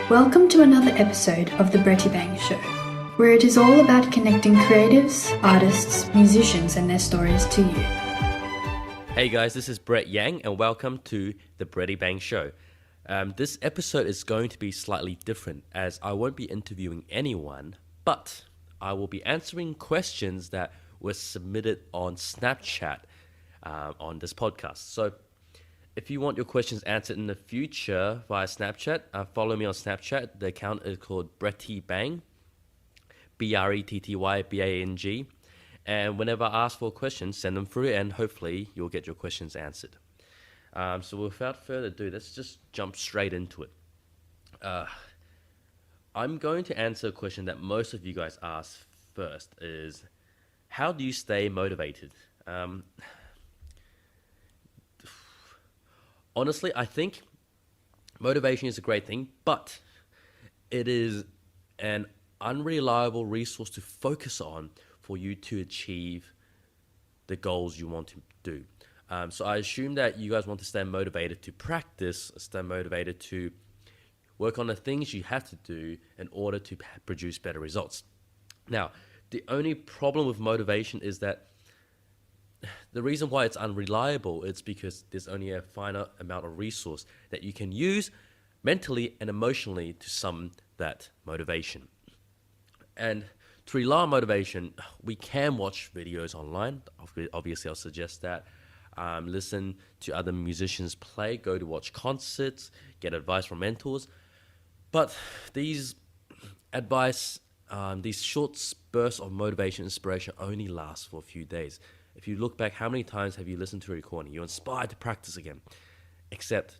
Welcome to another episode of the Brettybang Show, where it is all about connecting creatives, artists, musicians and their stories to you. Hey guys, this is Brett Yang and welcome to the Brettybang Show. This episode is going to be slightly different as I won't be interviewing anyone, but I will be answering questions that were submitted on Snapchat on this podcast. So if you want your questions answered in the future via Snapchat, follow me on Snapchat. The account is called Brettybang, Brettybang. And whenever I ask for questions, send them through and hopefully you'll get your questions answered. So without further ado, let's just jump straight into it. I'm going to answer a question that most of you guys ask first is, how do you stay motivated? Honestly, I think motivation is a great thing, but it is an unreliable resource to focus on for you to achieve the goals you want to do. So I assume that you guys want to stay motivated to practice, stay motivated to work on the things you have to do in order to produce better results. Now, the only problem with motivation is that the reason why it's unreliable is because there's only a finite amount of resource that you can use mentally and emotionally to summon that motivation. And to rely on motivation, we can watch videos online. Obviously, I'll suggest that. Listen to other musicians play, go to watch concerts, get advice from mentors. But these advice, these short bursts of motivation, inspiration only last for a few days. If you look back, how many times have you listened to a recording? You're inspired to practice again. Except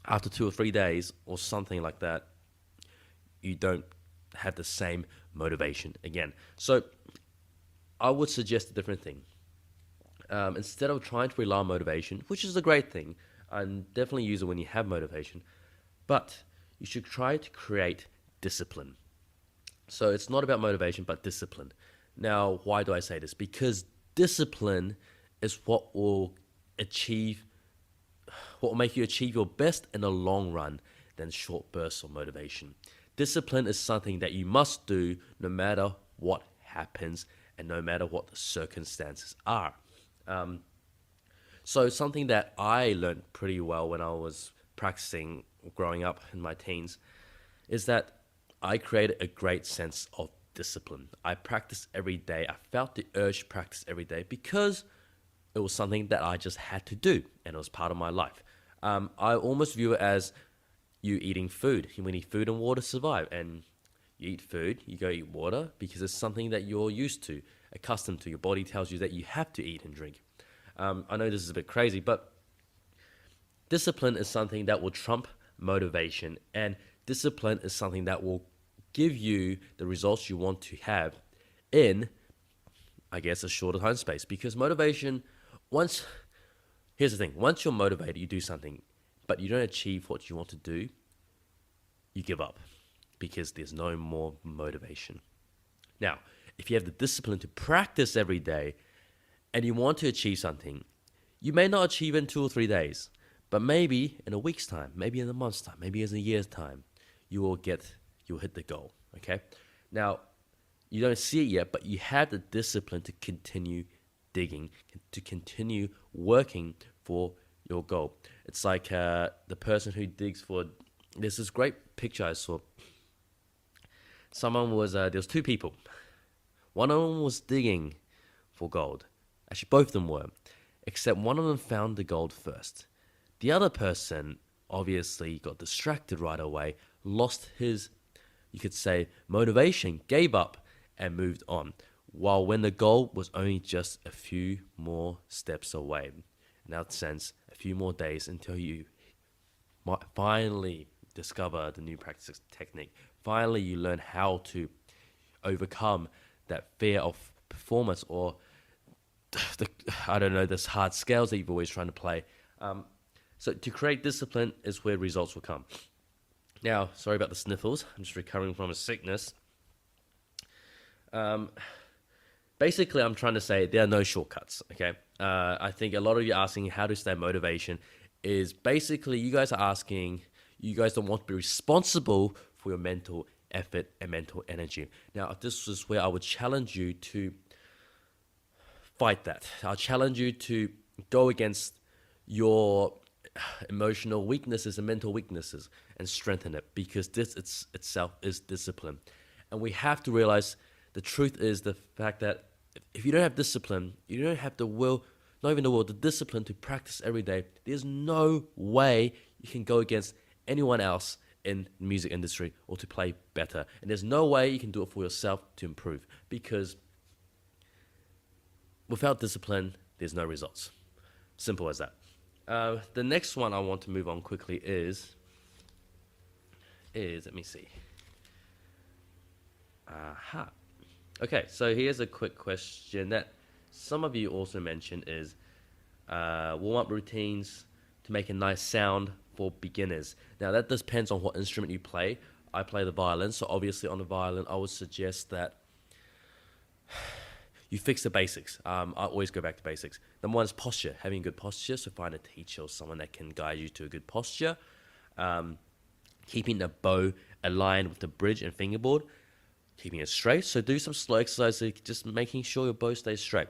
after 2 or 3 days or something like that, you don't have the same motivation again. So I would suggest a different thing. Instead of trying to rely on motivation, which is a great thing, and definitely use it when you have motivation, but you should try to create discipline. So it's not about motivation, but discipline. Now, why do I say this? Because discipline is what will make you achieve your best in the long run than short bursts of motivation. Discipline is something that you must do no matter what happens and no matter what the circumstances are. So something that I learned pretty well when I was practicing growing up in my teens is that I created a great sense of discipline. I practiced every day. I felt the urge to practice every day because it was something that I just had to do and it was part of my life. I almost view it as you eating food. We need food and water to survive, and you eat food, you go eat water because it's something that you're used to, accustomed to. Your body tells you that you have to eat and drink. I know this is a bit crazy, but discipline is something that will trump motivation, and discipline is something that will give you the results you want to have in, I guess, a shorter time space. Because motivation, here's the thing, once you're motivated, you do something, but you don't achieve what you want to do, you give up because there's no more motivation. Now, if you have the discipline to practice every day and you want to achieve something, you may not achieve it in 2 or 3 days, but maybe in a week's time, maybe in a month's time, maybe in a year's time, you'll hit the goal, okay? Now, you don't see it yet, but you have the discipline to continue digging, to continue working for your goal. It's like the person who digs for, there's this great picture I saw. There was 2 people. One of them was digging for gold. Actually, both of them were, except one of them found the gold first. The other person obviously got distracted right away, lost his, you could say, motivation, gave up and moved on. While when the goal was only just a few more steps away. In that sense, a few more days until you might finally discover the new practice technique. Finally, you learn how to overcome that fear of performance or this hard scales that you've always trying to play. So to create discipline is where results will come. Now, sorry about the sniffles. I'm just recovering from a sickness. Basically, I'm trying to say there are no shortcuts, okay? I think a lot of you asking how to stay motivation is basically you guys are asking, You guys don't want to be responsible for your mental effort and mental energy. Now, this is where I would challenge you to fight that. I'll challenge you to go against your emotional weaknesses and mental weaknesses and strengthen it, because this itself is discipline. And we have to realize the truth is the fact that if you don't have discipline, you don't have the will, not even the will, the discipline to practice every day, there's no way you can go against anyone else in the music industry or to play better. And there's no way you can do it for yourself to improve, because without discipline, there's no results. Simple as that. The next one I want to move on quickly is let me see. Okay, so here's a quick question that some of you also mentioned is warm-up routines to make a nice sound for beginners. Now, that depends on what instrument you play. I play the violin, so obviously on the violin, I would suggest that you fix the basics. I always go back to basics. Number one is posture, having good posture. So find a teacher or someone that can guide you to a good posture. Keeping the bow aligned with the bridge and fingerboard. Keeping it straight. So do some slow exercises, just making sure your bow stays straight.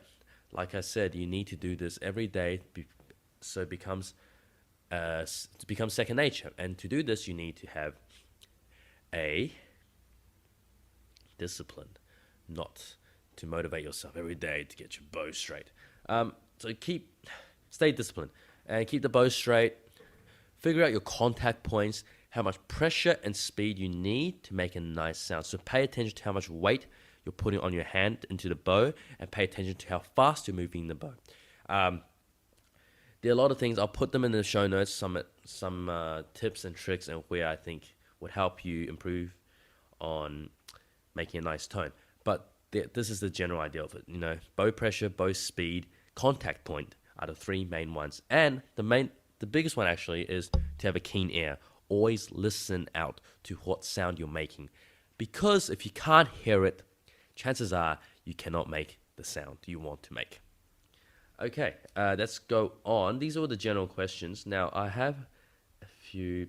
Like I said, you need to do this every day so it becomes second nature. And to do this, you need to have a discipline, not to motivate yourself every day to get your bow straight. So stay disciplined and keep the bow straight. Figure out your contact points, how much pressure and speed you need to make a nice sound. So pay attention to how much weight you're putting on your hand into the bow, and pay attention to how fast you're moving the bow. There are a lot of things. I'll put them in the show notes, some tips and tricks and where I think would help you improve on making a nice tone. But this is the general idea of it. Bow pressure, bow speed, contact point are the three main ones. And the biggest one actually is to have a keen ear. Always listen out to what sound you're making. Because if you can't hear it, chances are you cannot make the sound you want to make. Okay, let's go on. These are all the general questions. Now, I have a few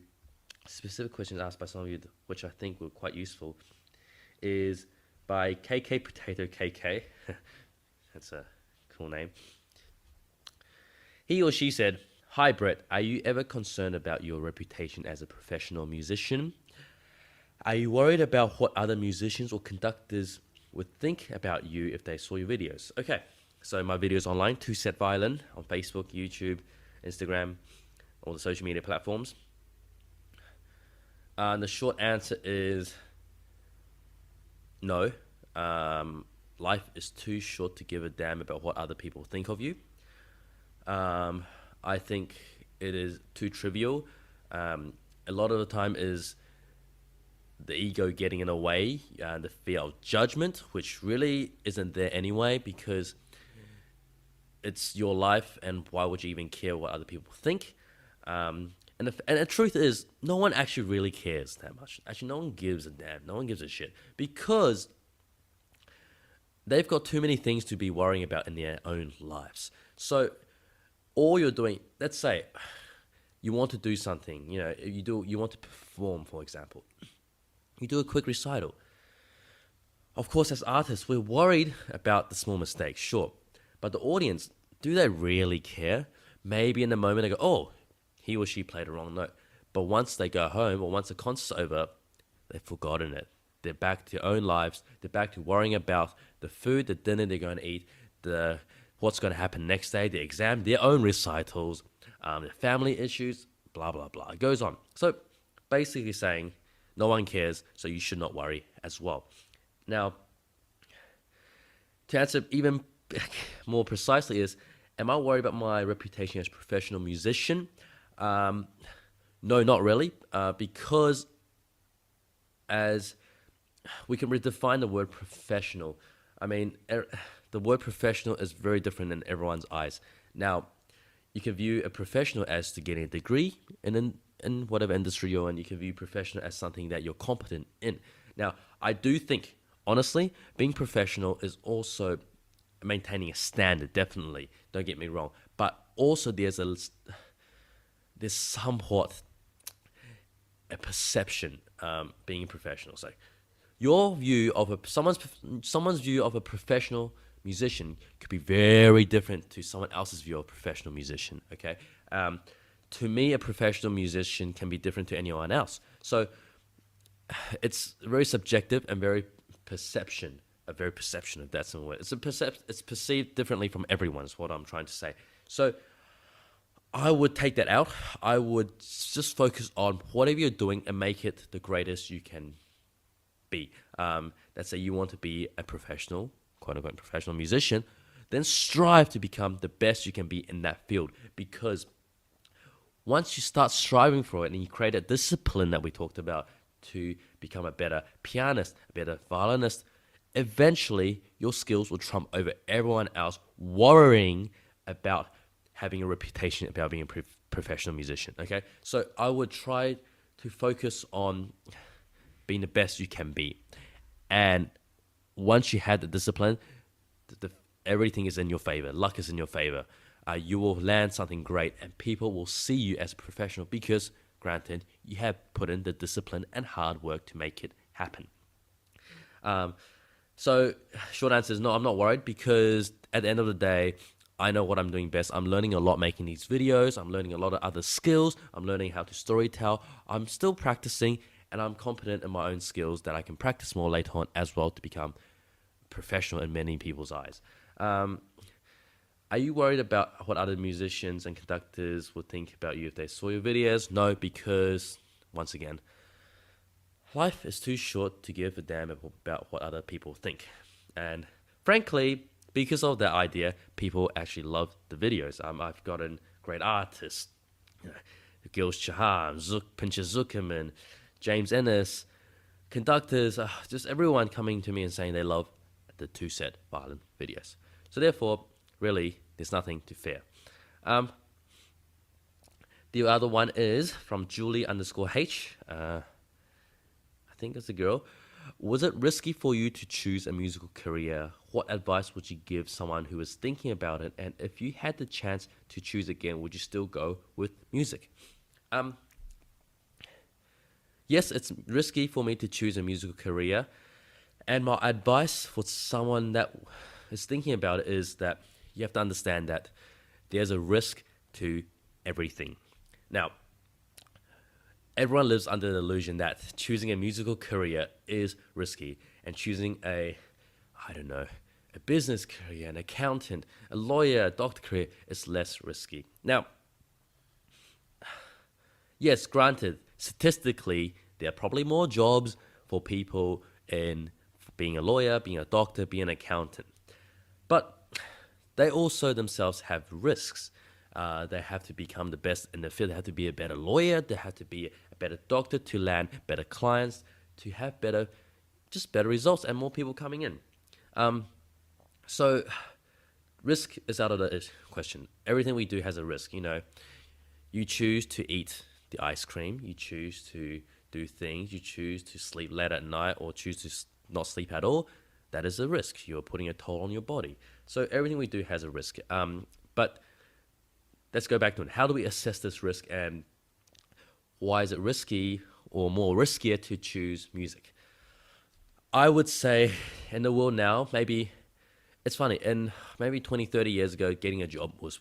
specific questions asked by some of you, which I think were quite useful. Is by KK Potato KK. That's a cool name. He or she said, "Hi Brett, are you ever concerned about your reputation as a professional musician? Are you worried about what other musicians or conductors would think about you if they saw your videos?" Okay, so my videos online, Twoset Violin, on Facebook, YouTube, Instagram, all the social media platforms. And the short answer is no. Life is too short to give a damn about what other people think of you. I think it is too trivial. A lot of the time is the ego getting in the way, the fear of judgment, which really isn't there anyway, because it's your life, and why would you even care what other people think? And the truth is, no one actually really cares that much. Actually, no one gives a damn. No one gives a shit, because they've got too many things to be worrying about in their own lives. So all you're doing, let's say you want to do something, you want to perform, for example. You do a quick recital. Of course, as artists, we're worried about the small mistakes, sure. But the audience, do they really care? Maybe in the moment they go, oh, he or she played a wrong note. But once they go home, or once the concert's over, they've forgotten it. They're back to their own lives. They're back to worrying about the food, the dinner they're going to eat, what's going to happen next day, the exam, their own recitals, their family issues, blah, blah, blah. It goes on. So basically saying no one cares, so you should not worry as well. Now, to answer even more precisely is, am I worried about my reputation as a professional musician? No, not really, because as we can redefine the word professional. I mean, the word professional is very different in everyone's eyes. Now, you can view a professional as to getting a degree in whatever industry you're in. You can view professional as something that you're competent in. Now, I do think, honestly, being professional is also maintaining a standard, definitely. Don't get me wrong. But also there's somewhat a perception, being a professional. So your view of someone's view of a professional musician could be very different to someone else's view of a professional musician. Okay, to me, a professional musician can be different to anyone else. So it's very subjective and very perception. A very perception, if that's the word. It's perceived differently from everyone. Is what I'm trying to say. So I would take that out. I would just focus on whatever you're doing and make it the greatest you can be. Let's say you want to be a professional, quote unquote, professional musician, then strive to become the best you can be in that field. Because once you start striving for it and you create a discipline that we talked about to become a better pianist, a better violinist, eventually your skills will trump over everyone else worrying about having a reputation about being a professional musician. Okay, so I would try to focus on being the best you can be, and once you have the discipline, everything is in your favor. Luck is in your favor. You will land something great, and people will see you as a professional because, granted, you have put in the discipline and hard work to make it happen. So, short answer is no, I'm not worried, because at the end of the day, I know what I'm doing best. I'm learning a lot making these videos. I'm learning a lot of other skills. I'm learning how to storytell. I'm still practicing, and I'm confident in my own skills that I can practice more later on as well to become professional in many people's eyes. Are you worried about what other musicians and conductors would think about you if they saw your videos? No, because, once again, life is too short to give a damn about what other people think. And frankly, because of that idea, people actually love the videos. I've gotten great artists, Gil Shaham, Pincher Zuckerman, James Ennis, conductors, just everyone coming to me and saying they love the Twoset Violin videos. So therefore, really, there's nothing to fear. The other one is from Julie_H. I think it's a girl. Was it risky for you to choose a musical career? What advice would you give someone who is thinking about it? And if you had the chance to choose again, would you still go with music? Yes, it's risky for me to choose a musical career. And my advice for someone that is thinking about it is that you have to understand that there's a risk to everything. Now, everyone lives under the illusion that choosing a musical career is risky, and choosing a business career, an accountant, a lawyer, a doctor career is less risky. Now, yes, granted, statistically, there are probably more jobs for people in being a lawyer, being a doctor, being an accountant. But they also themselves have risks. They have to become the best in the field. They have to be a better lawyer. They have to be a better doctor to land better clients, to have better results and more people coming in. So risk is out of the question. Everything we do has a risk. You choose to eat the ice cream. You choose to do things. You choose to sleep late at night or choose to not sleep at all. That is a risk. You're putting a toll on your body. So everything we do has a risk. But let's go back to it. How do we assess this risk, and why is it risky or more riskier to choose music? I would say in the world now, maybe, it's funny, and maybe 20, 30 years ago, getting a job was,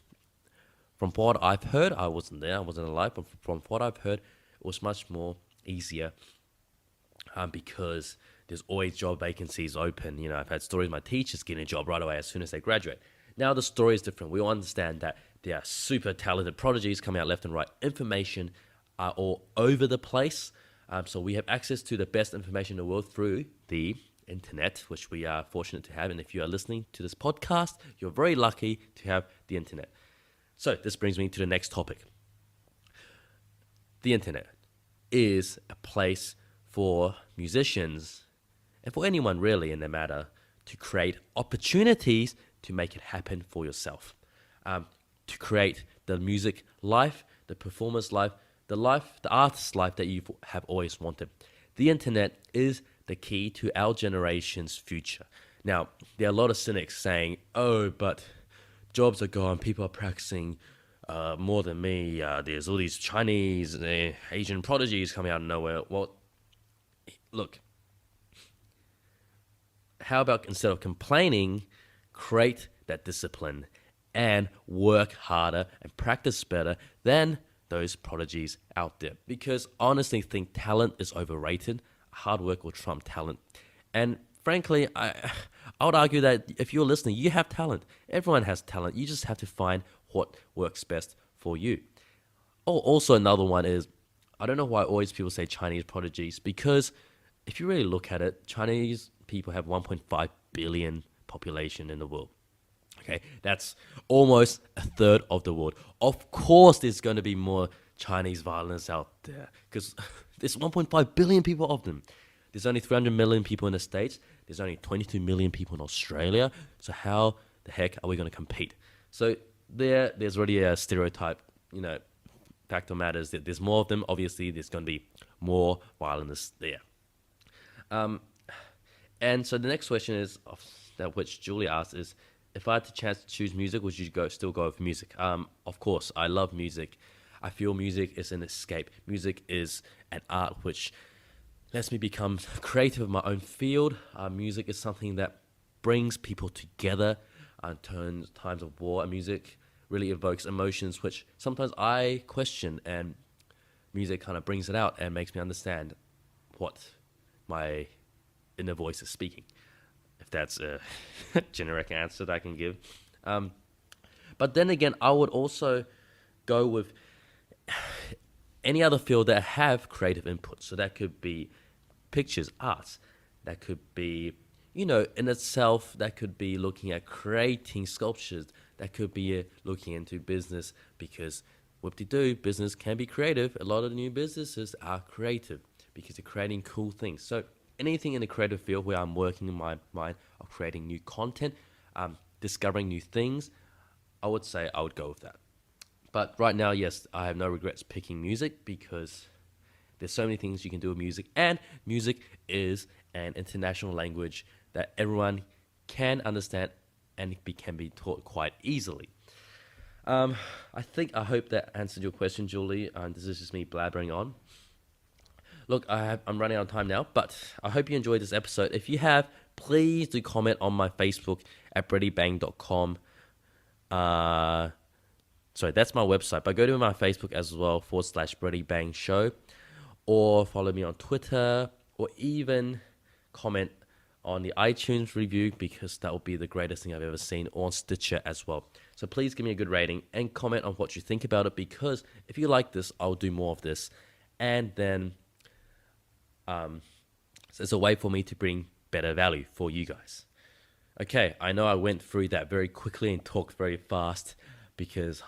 from what I've heard, I wasn't there, I wasn't alive, but from what I've heard, it was much more easier because there's always job vacancies open. I've had stories of my teachers getting a job right away as soon as they graduate. Now the story is different. We all understand that there are super talented prodigies coming out left and right. Information are all over the place. So we have access to the best information in the world through the internet, which we are fortunate to have. And if you are listening to this podcast, you're very lucky to have the internet. So this brings me to the next topic. The internet is a place for musicians and for anyone really in the matter to create opportunities to make it happen for yourself. To create the music life, the performer's life, the artist's life that you have always wanted. The internet is the key to our generation's future. Now, there are a lot of cynics saying, oh, but jobs are gone, people are practicing more than me. There's all these Chinese, Asian prodigies coming out of nowhere. Well, look, how about instead of complaining, create that discipline and work harder and practice better than those prodigies out there? Because I honestly think talent is overrated. Hard work will trump talent. And frankly, I would argue that if you're listening, you have talent. Everyone has talent. You just have to find what works best for you. Oh, also another one is, I don't know why always people say Chinese prodigies, because if you really look at it, Chinese people have 1.5 billion population in the world. Okay, that's almost a third of the world. Of course, there's going to be more Chinese violinists out there because there's 1.5 billion people of them. There's only 300 million people in the States. There's only 22 million people in Australia. So how the heck are we going to compete? So there's already a stereotype, fact of matters that there's more of them. Obviously, there's going to be more violinists there. And so the next question is, that which Julie asked is, if I had the chance to choose music, would you still go with music? Of course, I love music. I feel music is an escape. Music is an art which lets me become creative in my own field. Music is something that brings people together in times of war. And music really evokes emotions which sometimes I question, and music kind of brings it out and makes me understand what my inner voice is speaking, if that's a generic answer that I can give. But then again, I would also go with any other field that have creative input. So that could be pictures, arts. That could be, in itself, that could be looking at creating sculptures. That could be looking into business, because whoop-de-doo, business can be creative. A lot of the new businesses are creative because they're creating cool things. So anything in the creative field where I'm working in my mind of creating new content, discovering new things, I would say I would go with that. But right now, yes, I have no regrets picking music, because there's so many things you can do with music, and music is an international language that everyone can understand and can be taught quite easily. I hope that answered your question, Julie. This is just me blabbering on. Look, I'm running out of time now, but I hope you enjoyed this episode. If you have, please do comment on my Facebook at Brettybang.com. Sorry, that's my website, but go to my Facebook as well, /Brettybang Show, or follow me on Twitter, or even comment on the iTunes review, because that will be the greatest thing I've ever seen, or on Stitcher as well. So please give me a good rating and comment on what you think about it, because if you like this, I'll do more of this. And then so it's a way for me to bring better value for you guys. Okay, I know I went through that very quickly and talked very fast because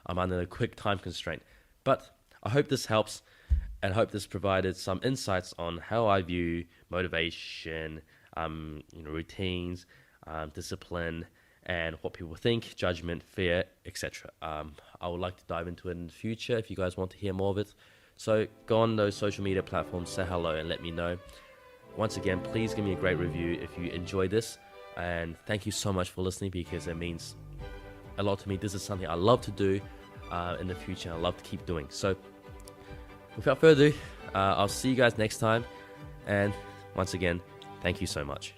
I'm under a quick time constraint. But I hope this helps, and I hope this provided some insights on how I view motivation, routines, discipline, and what people think, judgment, fear, etc. I would like to dive into it in the future if you guys want to hear more of it. So go on those social media platforms, say hello, and let me know. Once again, please give me a great review if you enjoy this. And thank you so much for listening, because it means a lot to me. This is something I love to do in the future. I love to keep doing. So without further ado, I'll see you guys next time. And once again, thank you so much.